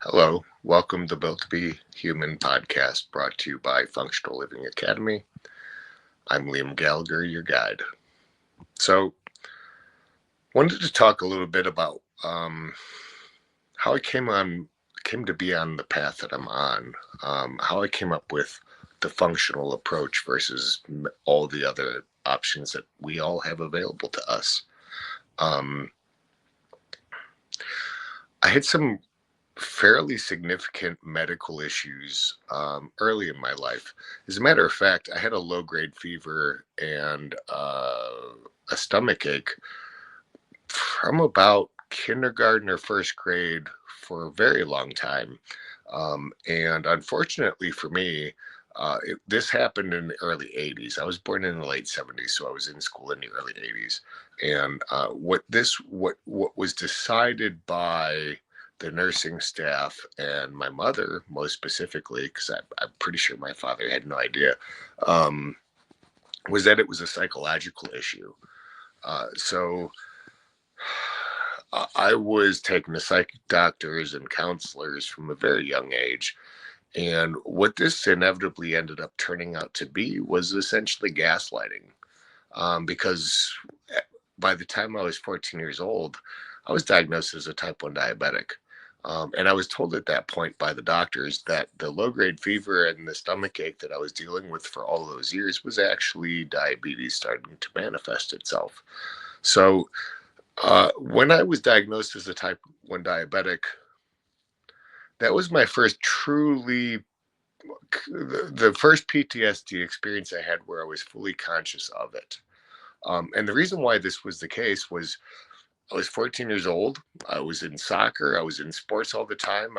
Hello, welcome to Built to Be Human podcast brought to you by Functional Living Academy. I'm Liam Gallagher, your guide. So, wanted to talk a little bit about how I came to be on the path that I'm on, how I came up with the functional approach versus all the other options that we all have available to us. Um, I had some fairly significant medical issues early in my life. As a matter of fact, I had a low grade fever and a stomach ache from about kindergarten or first grade for a very long time. And unfortunately for me, this happened in the early 80s. I was born in the late 70s, so I was in school in the early 80s. And what was decided by the nursing staff and my mother, most specifically, because I'm pretty sure my father had no idea, um, was that it was a psychological issue. So I was taken to psychic doctors and counselors from a very young age. And what this inevitably ended up turning out to be was essentially gaslighting. Because by the time I was 14 years old, I was diagnosed as a type 1 diabetic. And I was told at that point by the doctors that the low grade fever and the stomach ache that I was dealing with for all those years was actually diabetes starting to manifest itself. So when I was diagnosed as a type 1 diabetic, that was my first truly, the first PTSD experience I had where I was fully conscious of it. And the reason why this was the case was I was 14 years old. I was in soccer. I was in sports all the time.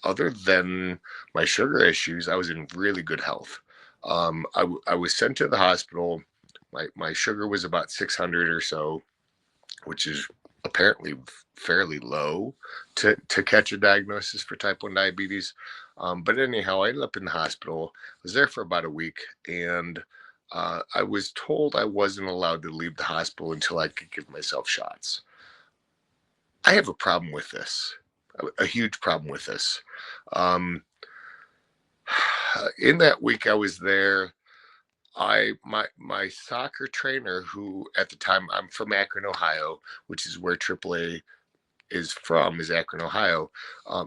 Other than my sugar issues, I was in really good health. I was sent to the hospital. My sugar was about 600 or so, which is apparently fairly low to catch a diagnosis for type 1 diabetes. But anyhow, I ended up in the hospital. I was there for about a week, and I was told I wasn't allowed to leave the hospital until I could give myself shots. I have a problem with this, a huge problem with this. Um, in that week I was there, my soccer trainer, who at the time I'm from Akron, Ohio, which is where AAA is from, is Akron, Ohio.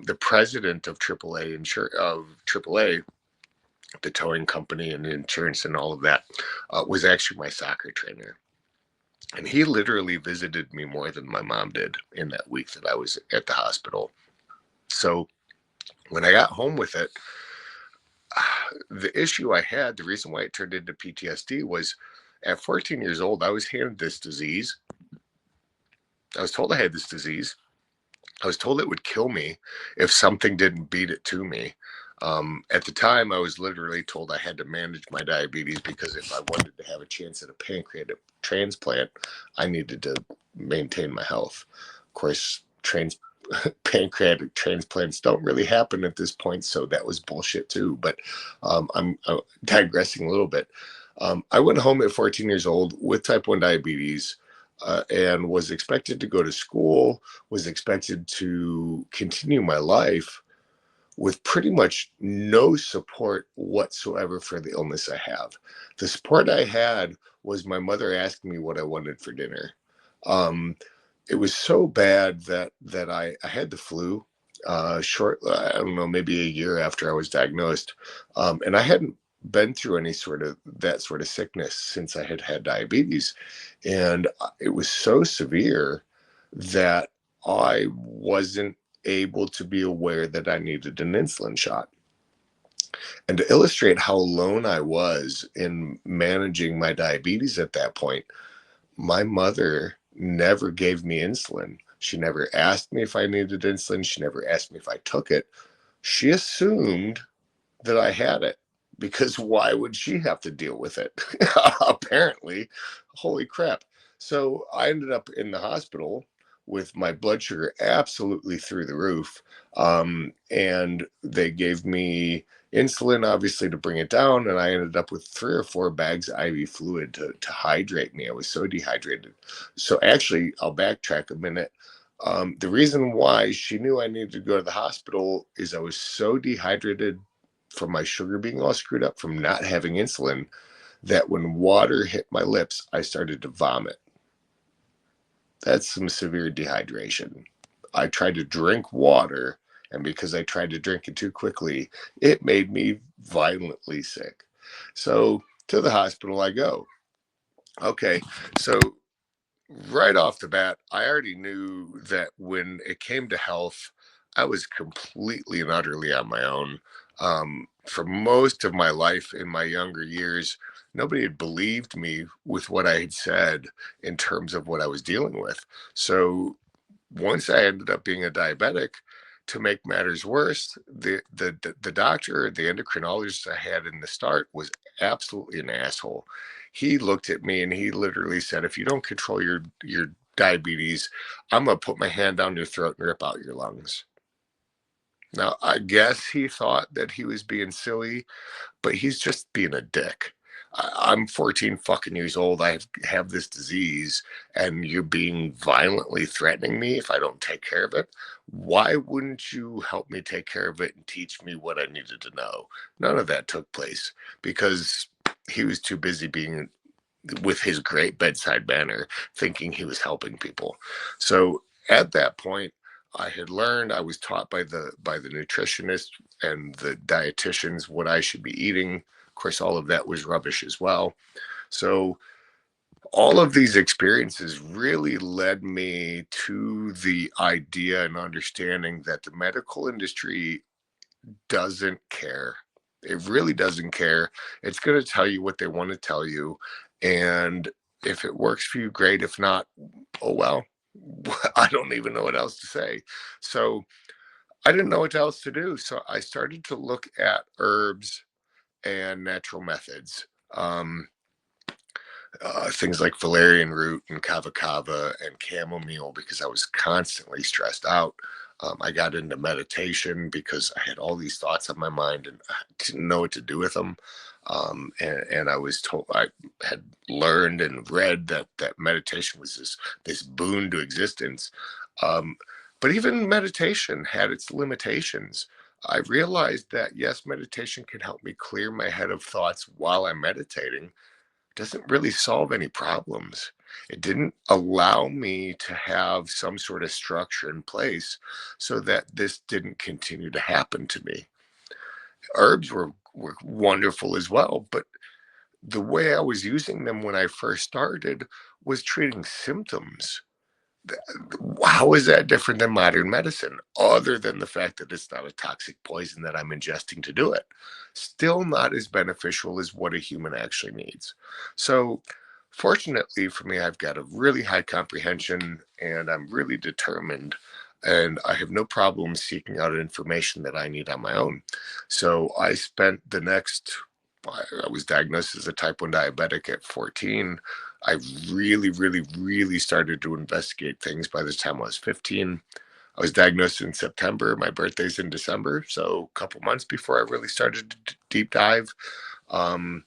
The president of AAA, the towing company and insurance and all of that, was actually my soccer trainer. And he literally visited me more than my mom did in that week that I was at the hospital. So when I got home with it, the issue I had, the reason why it turned into PTSD was at 14 years old, I was handed this disease. I was told I had this disease. I was told it would kill me if something didn't beat it to me. At the time, I was literally told I had to manage my diabetes because if I wanted to have a chance at a pancreatic transplant, I needed to maintain my health. Of course, pancreatic transplants don't really happen at this point, so that was bullshit too. But I'm digressing a little bit. I went home at 14 years old with type 1 diabetes and was expected to go to school, was expected to continue my life with pretty much no support whatsoever for the illness I have. The support I had was my mother asking me what I wanted for dinner. Um, it was so bad that I had the flu I don't know, maybe a year after I was diagnosed. And I hadn't been through any sort of that sort of sickness since I had had diabetes. And it was so severe that I wasn't able to be aware that I needed an insulin shot. And to illustrate how alone I was in managing my diabetes at that point, my mother never gave me insulin. She never asked me if I needed insulin. She never asked me if I took it. She assumed that I had it because why would she have to deal with it? Apparently, holy crap. So I ended up in the hospital with my blood sugar absolutely through the roof. And they gave me insulin, obviously, to bring it down. And I ended up with 3 or 4 bags of IV fluid to hydrate me. I was so dehydrated. So actually, I'll backtrack a minute. The reason why she knew I needed to go to the hospital is I was so dehydrated from my sugar being all screwed up from not having insulin that when water hit my lips, I started to vomit. That's some severe dehydration. I tried to drink water, and because I tried to drink it too quickly, it made me violently sick. So to the hospital I go. Okay, so right off the bat, I already knew that when it came to health, I was completely and utterly on my own. For most of my life in my younger years, nobody had believed me with what I had said in terms of what I was dealing with. So once I ended up being a diabetic, to make matters worse, the doctor, the endocrinologist I had in the start was absolutely an asshole. He looked at me and he literally said, "If you don't control your diabetes, I'm gonna put my hand down your throat and rip out your lungs." Now, I guess he thought that he was being silly, but he's just being a dick. I'm 14 fucking years old. I have this disease, and you're being violently threatening me if I don't take care of it. Why wouldn't you help me take care of it and teach me what I needed to know? None of that took place because he was too busy being with his great bedside manner, thinking he was helping people. So at that point, I had learned, I was taught by the nutritionist and the dietitians what I should be eating. Of course, all of that was rubbish as well. So all of these experiences really led me to the idea and understanding that the medical industry doesn't care. It really doesn't care. It's going to tell you what they want to tell you. And if it works for you, great. If not, oh well. I don't even know what else to say. So I didn't know what else to do. So I started to look at herbs and natural methods. Things like valerian root and kava kava and chamomile because I was constantly stressed out. I got into meditation because I had all these thoughts on my mind and I didn't know what to do with them. And I was told I had learned and read that meditation was this boon to existence. Um, but even meditation had its limitations. I realized that yes, meditation can help me clear my head of thoughts while I'm meditating doesn't really solve any problems. It didn't allow me to have some sort of structure in place so that this didn't continue to happen to me. Herbs were wonderful as well, but the way I was using them when I first started was treating symptoms. How is that different than modern medicine, other than the fact that it's not a toxic poison that I'm ingesting to do it? Still not as beneficial as what a human actually needs. So, fortunately for me, I've got a really high comprehension and I'm really determined. And I have no problem seeking out information that I need on my own. So I spent the next, I was diagnosed as a type 1 diabetic at 14. I really, really, really started to investigate things by the time I was 15. I was diagnosed in September. My birthday's in December. So a couple months before I really started to deep dive. Um,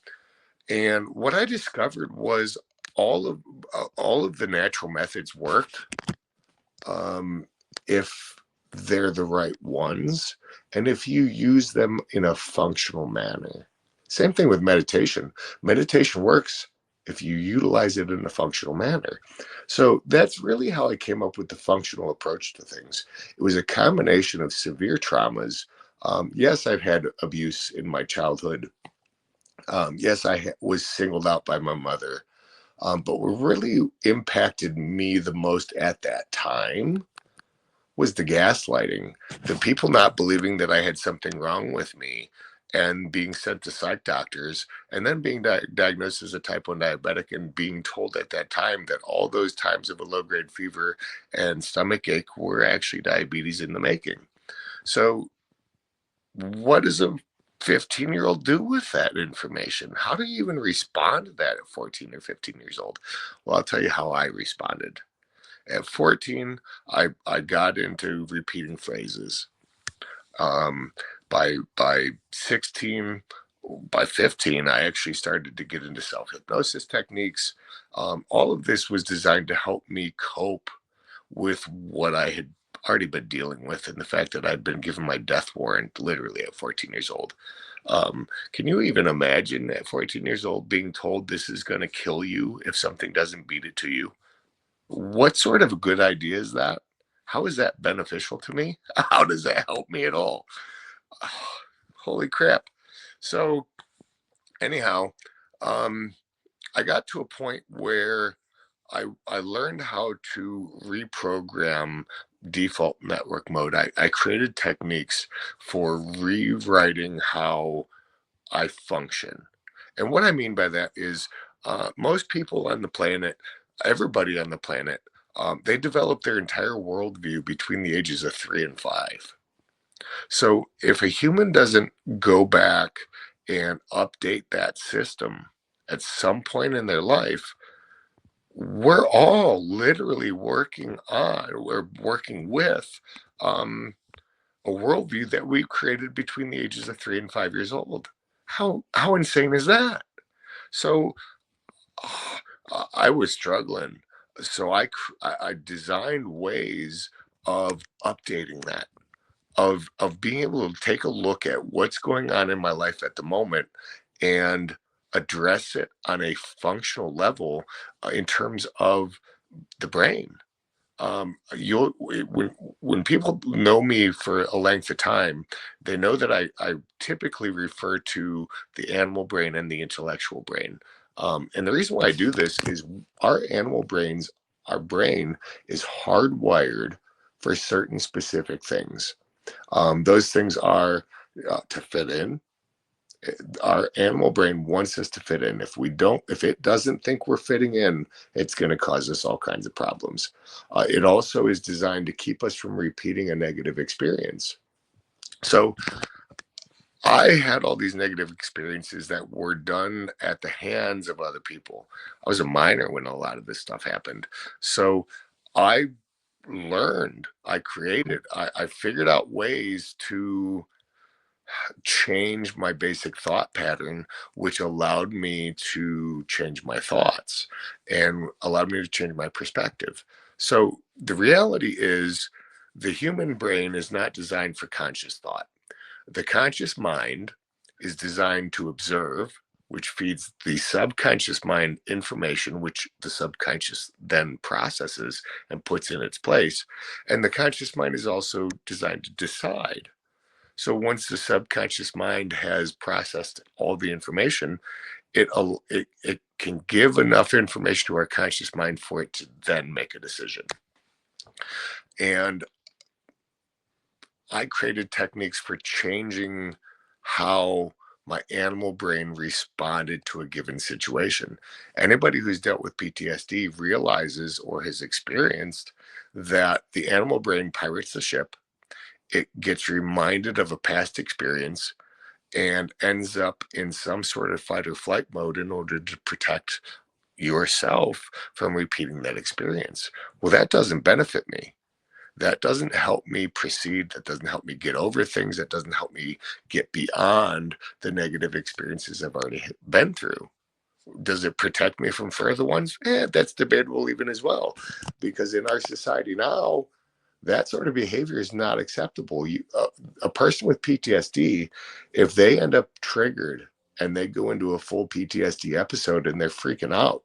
and what I discovered was all of all of the natural methods work um, if they're the right ones and if you use them in a functional manner. Same thing with meditation. Meditation works if you utilize it in a functional manner. So that's really how I came up with the functional approach to things. It was a combination of severe traumas. Yes, I've had abuse in my childhood. Yes, was singled out by my mother. But what really impacted me the most at that time was the gaslighting, the people not believing that I had something wrong with me and being sent to psych doctors and then being diagnosed as a type 1 diabetic and being told at that time that all those times of a low grade fever and stomach ache were actually diabetes in the making. So, what does a 15-year-old do with that information? How do you even respond to that at 14 or 15 years old? Well, I'll tell you how I responded. At 14, I got into repeating phrases. Um, by 16, by 15, I actually started to get into self hypnosis techniques. All of this was designed to help me cope with what I had already been dealing with, and the fact that I'd been given my death warrant literally at 14 years old. Can you even imagine at 14 years old being told this is going to kill you if something doesn't beat it to you? What sort of a good idea is that? How is that beneficial to me? How does that help me at all? Holy crap. So, anyhow, um, I got to a point where I learned how to reprogram default network mode. I created techniques for rewriting how I function. And what I mean by that is most people on the planet, everybody on the planet, they develop their entire worldview between the ages of 3 and 5. So if a human doesn't go back and update that system at some point in their life, we're all literally we're working with um, a worldview that we created between the ages of 3 and 5 years old. How insane is that? So I was struggling. So I designed ways of updating that, of being able to take a look at what's going on in my life at the moment and address it on a functional level in terms of the brain. You'll when people know me for a length of time, they know that I typically refer to the animal brain and the intellectual brain. And the reason why I do this is our animal brains, our brain is hardwired for certain specific things. Those things are to fit in. Our animal brain wants us to fit in. If it doesn't think we're fitting in, it's going to cause us all kinds of problems. It also is designed to keep us from repeating a negative experience. So I had all these negative experiences that were done at the hands of other people. I was a minor when a lot of this stuff happened. So I I figured out ways to change my basic thought pattern, which allowed me to change my thoughts and allowed me to change my perspective. So the reality is, the human brain is not designed for conscious thought. The conscious mind is designed to observe, which feeds the subconscious mind information, which the subconscious then processes and puts in its place. And the conscious mind is also designed to decide. So once the subconscious mind has processed all the information, it can give enough information to our conscious mind for it to then make a decision. And I created techniques for changing how my animal brain responded to a given situation. Anybody who's dealt with PTSD realizes or has experienced that the animal brain pirates the ship. It gets reminded of a past experience and ends up in some sort of fight or flight mode in order to protect yourself from repeating that experience. Well, that doesn't benefit me. That doesn't help me proceed. That doesn't help me get over things. That doesn't help me get beyond the negative experiences I've already been through. Does it protect me from further ones? That's debatable even as well, because in our society now, that sort of behavior is not acceptable. A person with PTSD, if they end up triggered and they go into a full PTSD episode and they're freaking out,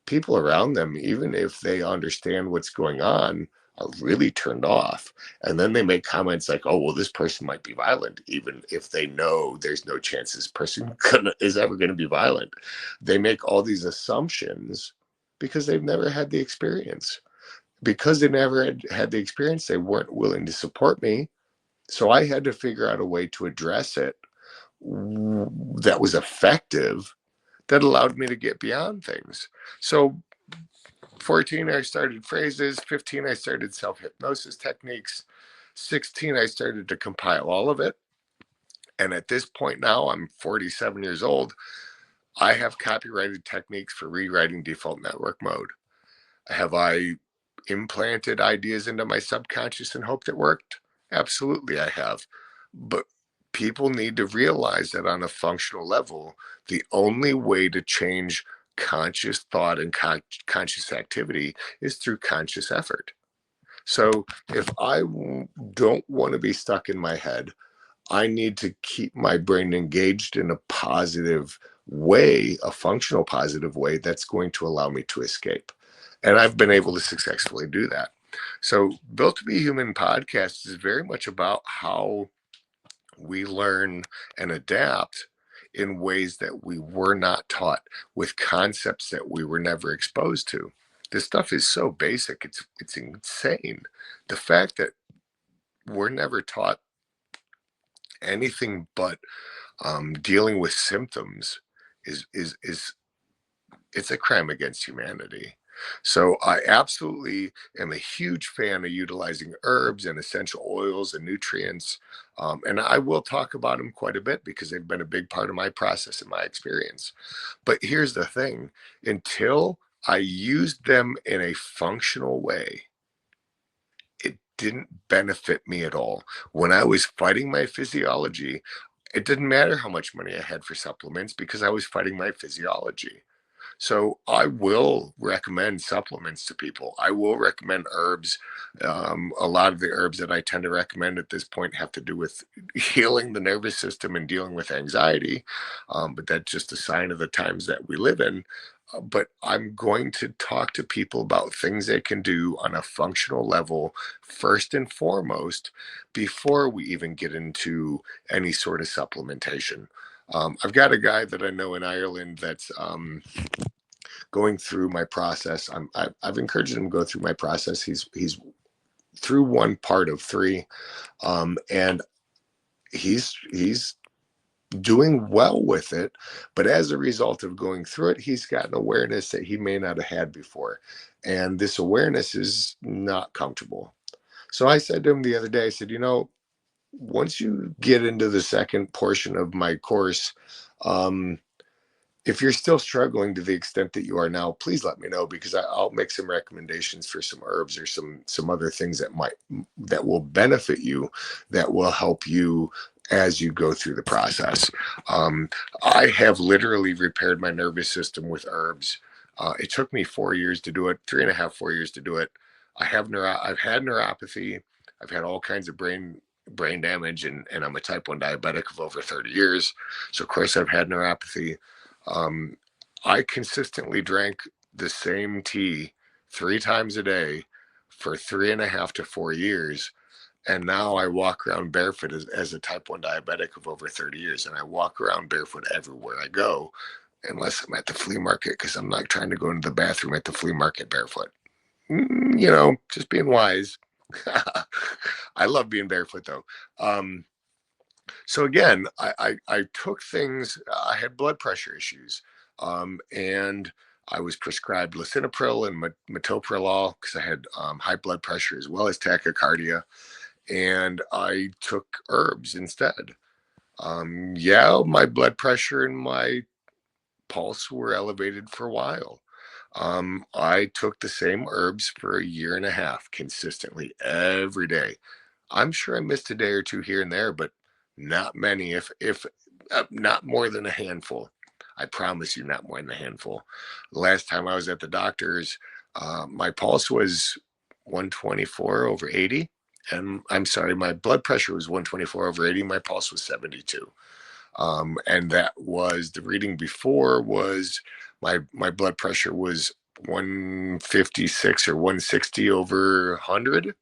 people around them, even if they understand what's going on, are really turned off. And then they make comments like, oh, well, this person might be violent, even if they know there's no chance this person is ever going to be violent. They make all these assumptions because they've never had the experience. Because they never had the experience, they weren't willing to support me. So I had to figure out a way to address it that was effective, that allowed me to get beyond things. So 14, I started phrases. 15, I started self-hypnosis techniques. 16, I started to compile all of it. And at this point now, I'm 47 years old. I have copyrighted techniques for rewriting default network mode. Have I implanted ideas into my subconscious and hoped it worked? Absolutely, I have. But people need to realize that on a functional level, the only way to change conscious thought and conscious activity is through conscious effort. So if don't want to be stuck in my head, I need to keep my brain engaged in a positive way, a functional positive way that's going to allow me to escape. And I've been able to successfully do that. So, Built to Be Human podcast is very much about how we learn and adapt in ways that we were not taught, with concepts that we were never exposed to. This stuff is so basic, it's insane. The fact that we're never taught anything but dealing with symptoms is it's a crime against humanity. So I absolutely am a huge fan of utilizing herbs and essential oils and nutrients, and I will talk about them quite a bit because they've been a big part of my process and my experience. But here's the thing: until I used them in a functional way, it didn't benefit me at all. When I was fighting my physiology, it didn't matter how much money I had for supplements because I was fighting my physiology. So I will recommend supplements to people. I will recommend herbs. A lot of the herbs that I tend to recommend at this point have to do with healing the nervous system and dealing with anxiety. But that's just a sign of the times that we live in. But I'm going to talk to people about things they can do on a functional level, first and foremost, before we even get into any sort of supplementation. I've got a guy that I know in Ireland that's going through my process. I've encouraged him to go through my process. He's through one part of three, and he's doing well with it. But as a result of going through it, he's got an awareness that he may not have had before, and this awareness is not comfortable. So I said to him the other day, I said, once you get into the second portion of my course, um, if you're still struggling to the extent that you are now, please let me know because I'll make some recommendations for some herbs or some other things that will benefit you, that will help you as you go through the process. Um, I have literally repaired my nervous system with herbs. It took me 4 years to do it, 3.5, 4 years to do it. I've had neuropathy. I've had all kinds of brain damage, and I'm a type 1 diabetic of over 30 years. So of course I've had neuropathy. um, I consistently drank the same tea 3 times a day for 3.5 to 4 years. And now I walk around barefoot as a type 1 diabetic of over 30 years. And I walk around barefoot everywhere I go, unless I'm at the flea market, because I'm not trying to go into the bathroom at the flea market barefoot. Just being wise. I love being barefoot though. So again, I took things. I had blood pressure issues, and I was prescribed lisinopril and metoprolol because I had high blood pressure as well as tachycardia, and I took herbs instead. Yeah, my blood pressure and my pulse were elevated for a while. I took the same herbs for a year and a half consistently every day. I'm sure I missed a day or two here and there, but not many, if not more than a handful. I promise you, not more than a handful. Last time I was at the doctor's, my pulse was 124 over 80. And I'm sorry, my blood pressure was 124 over 80. My pulse was 72. And that was the reading before was my blood pressure was 156 or 160 over 100.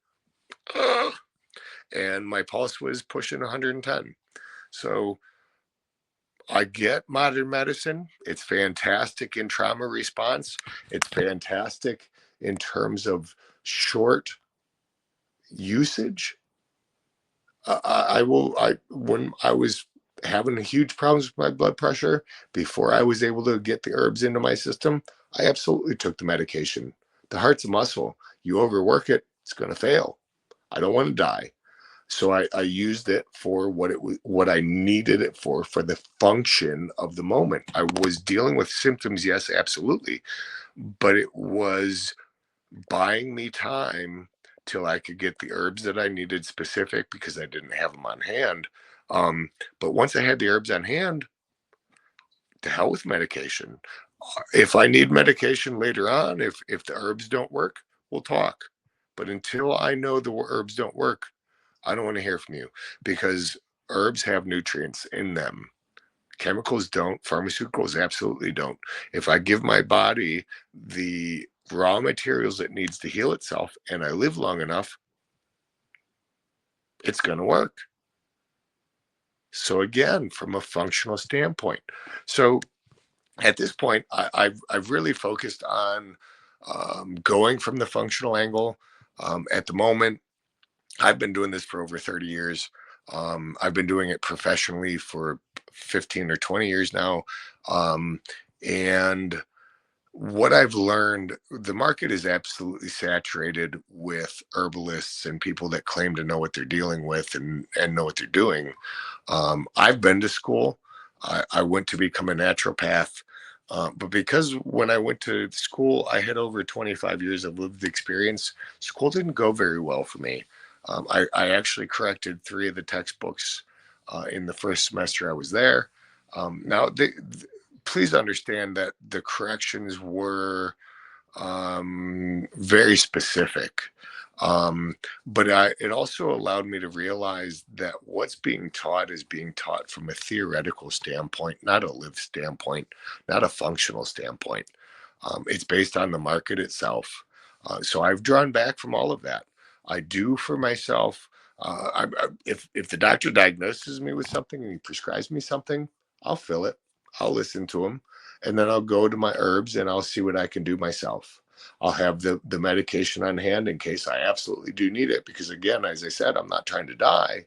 And my pulse was pushing 110. So I get modern medicine. It's fantastic in trauma response. It's fantastic in terms of short usage. When I was having huge problems with my blood pressure, before I was able to get the herbs into my system, I absolutely took the medication. The heart's a muscle. You overwork it, it's going to fail. I don't want to die. So I used it for what I needed it for the function of the moment. I was dealing with symptoms, yes, absolutely, but it was buying me time till I could get the herbs that I needed specific because I didn't have them on hand. But once I had the herbs on hand, to hell with medication. If I need medication later on, if the herbs don't work, we'll talk. But until I know the herbs don't work, I don't want to hear from you, because herbs have nutrients in them. Chemicals don't, pharmaceuticals absolutely don't. If I give my body the raw materials it needs to heal itself and I live long enough, it's going to work. So again, from a functional standpoint. So at this point, I've really focused on going from the functional angle. At the moment, I've been doing this for over 30 years. I've been doing it professionally for 15 or 20 years now. And what I've learned, the market is absolutely saturated with herbalists and people that claim to know what they're dealing with and know what they're doing. I've been to school. I went to become a naturopath. But because when I went to school, I had over 25 years of lived experience, school didn't go very well for me. I actually corrected 3 of the textbooks in the first semester I was there. Now, please understand that the corrections were very specific. Um, but it also allowed me to realize that what's being taught is being taught from a theoretical standpoint, not a lived standpoint, not a functional standpoint. It's based on the market itself. So I've drawn back from all of that. I do for myself. If the doctor diagnoses me with something and he prescribes me something, I'll fill it. I'll listen to him, and then I'll go to my herbs and I'll see what I can do myself. I'll have the medication on hand in case I absolutely do need it. Because again, as I said, I'm not trying to die.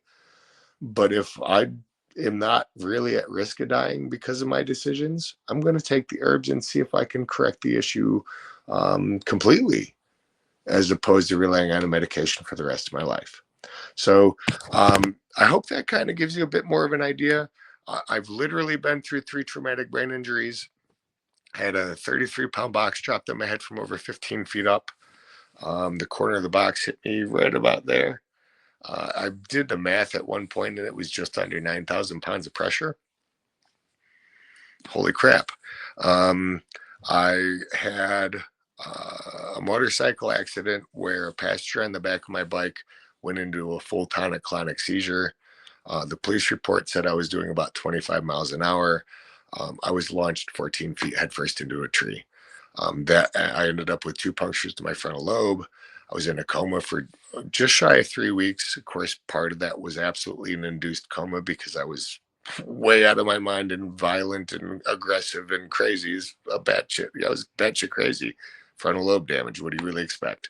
But if I am not really at risk of dying because of my decisions, I'm going to take the herbs and see if I can correct the issue completely, as opposed to relying on a medication for the rest of my life. So I hope that kind of gives you a bit more of an idea. I've literally been through 3 traumatic brain injuries. I had a 33-pound box dropped on my head from over 15 feet up. The corner of the box hit me right about there. I did the math at one point, and it was just under 9,000 pounds of pressure. Holy crap. I had a motorcycle accident where a passenger on the back of my bike went into a full tonic-clonic seizure. The police report said I was doing about 25 miles an hour. I was launched 14 feet headfirst into a tree. That I ended up with 2 punctures to my frontal lobe. I was in a coma for just shy of 3 weeks. Of course, part of that was absolutely an induced coma because I was way out of my mind and violent and aggressive and crazy. Is a batshit. Yeah, I was batshit crazy. Frontal lobe damage. What do you really expect?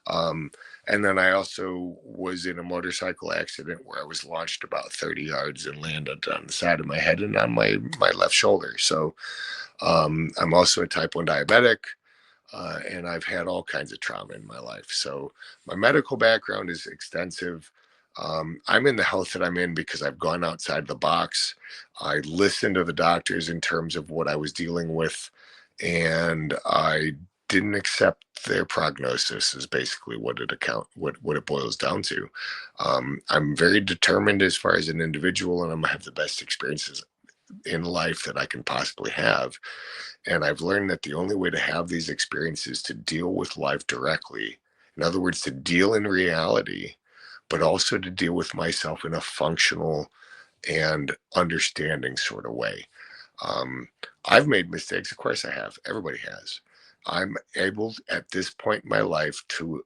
Um, and then I also was in a motorcycle accident where I was launched about 30 yards and landed on the side of my head and on my left shoulder. So I'm also a type 1 diabetic, and I've had all kinds of trauma in my life. So my medical background is extensive. I'm in the health that I'm in because I've gone outside the box. I listened to the doctors in terms of what I was dealing with, and I didn't accept their prognosis is basically what it boils down to. I'm very determined as far as an individual, and I'm gonna have the best experiences in life that I can possibly have. And I've learned that the only way to have these experiences to deal with life directly, in other words, to deal in reality, but also to deal with myself in a functional and understanding sort of way. Um, I've made mistakes. Of course I have. Everybody has. I'm able at this point in my life to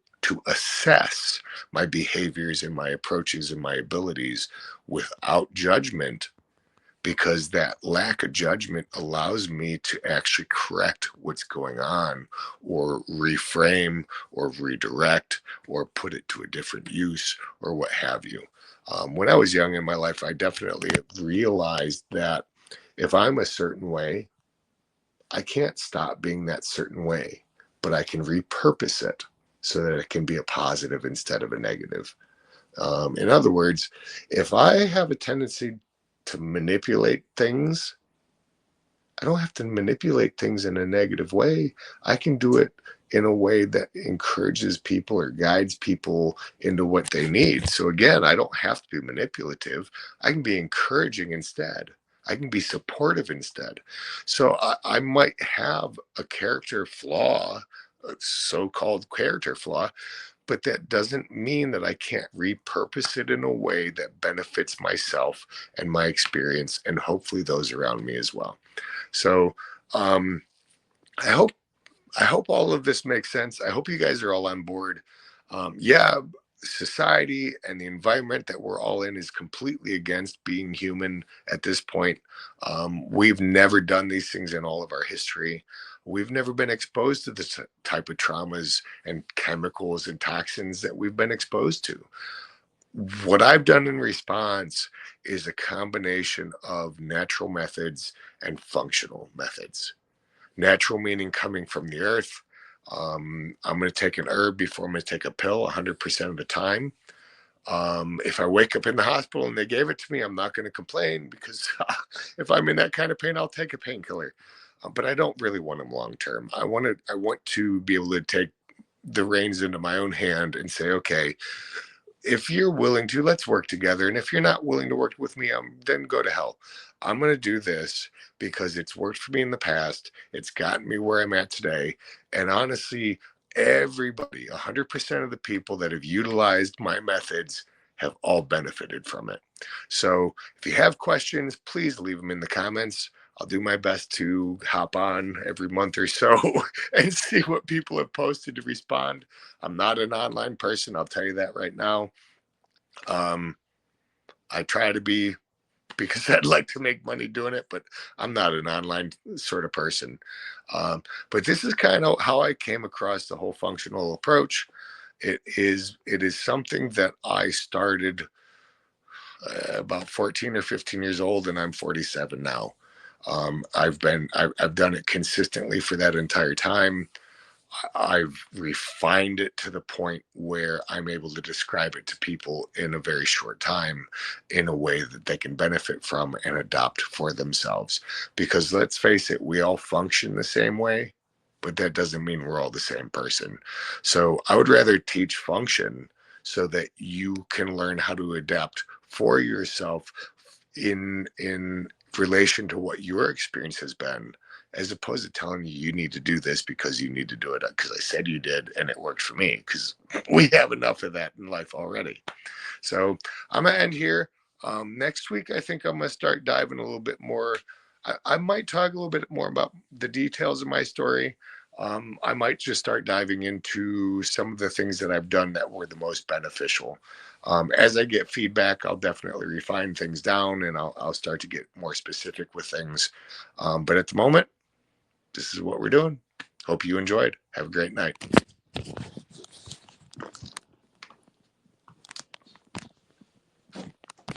assess my behaviors and my approaches and my abilities without judgment, because that lack of judgment allows me to actually correct what's going on, or reframe, or redirect, or put it to a different use, or what have you. When I was young in my life, I definitely realized that if I'm a certain way, I can't stop being that certain way, but I can repurpose it so that it can be a positive instead of a negative. In other words, if I have a tendency to manipulate things, I don't have to manipulate things in a negative way. I can do it in a way that encourages people or guides people into what they need. So again, I don't have to be manipulative. I can be encouraging instead. I can be supportive instead. So I might have a character flaw, a so-called character flaw, but that doesn't mean that I can't repurpose it in a way that benefits myself and my experience and hopefully those around me as well. So um, I hope I hope all of this makes sense. I hope you guys are all on board. Yeah, society and the environment that we're all in is completely against being human at this point. We've never done these things in all of our history. We've never been exposed to this type of traumas and chemicals and toxins that we've been exposed to. What I've done in response is a combination of natural methods and functional methods. Natural meaning coming from the earth. I'm going to take an herb before I'm going to take a pill 100% of the time. If I wake up in the hospital and they gave it to me, I'm not going to complain because if I'm in that kind of pain, I'll take a painkiller. But I don't really want them long term. I want to be able to take the reins into my own hand and say, okay, if you're willing to, let's work together. And if you're not willing to work with me, then go to hell. I'm going to do this because it's worked for me in the past. It's gotten me where I'm at today. And honestly, everybody, 100% of the people that have utilized my methods have all benefited from it. So if you have questions, please leave them in the comments. I'll do my best to hop on every month or so and see what people have posted to respond. I'm not an online person, I'll tell you that right now. Um, I try to be because I'd like to make money doing it, but I'm not an online sort of person. But this is kind of how I came across the whole functional approach. It is something that I started about 14 or 15 years old, and I'm 47 now. I've done it consistently for that entire time. I've refined it to the point where I'm able to describe it to people in a very short time in a way that they can benefit from and adopt for themselves. Because let's face it, we all function the same way, but that doesn't mean we're all the same person. So I would rather teach function so that you can learn how to adapt for yourself in relation to what your experience has been, as opposed to telling you you need to do this because you need to do it because I said you did and it worked for me, because we have enough of that in life already. So I'm gonna end here. Next week I think I'm gonna start diving a little bit more. I might talk a little bit more about the details of my story. I might just start diving into some of the things that I've done that were the most beneficial. As I get feedback, I'll definitely refine things down and I'll start to get more specific with things. But at the moment, this is what we're doing. Hope you enjoyed. Have a great night.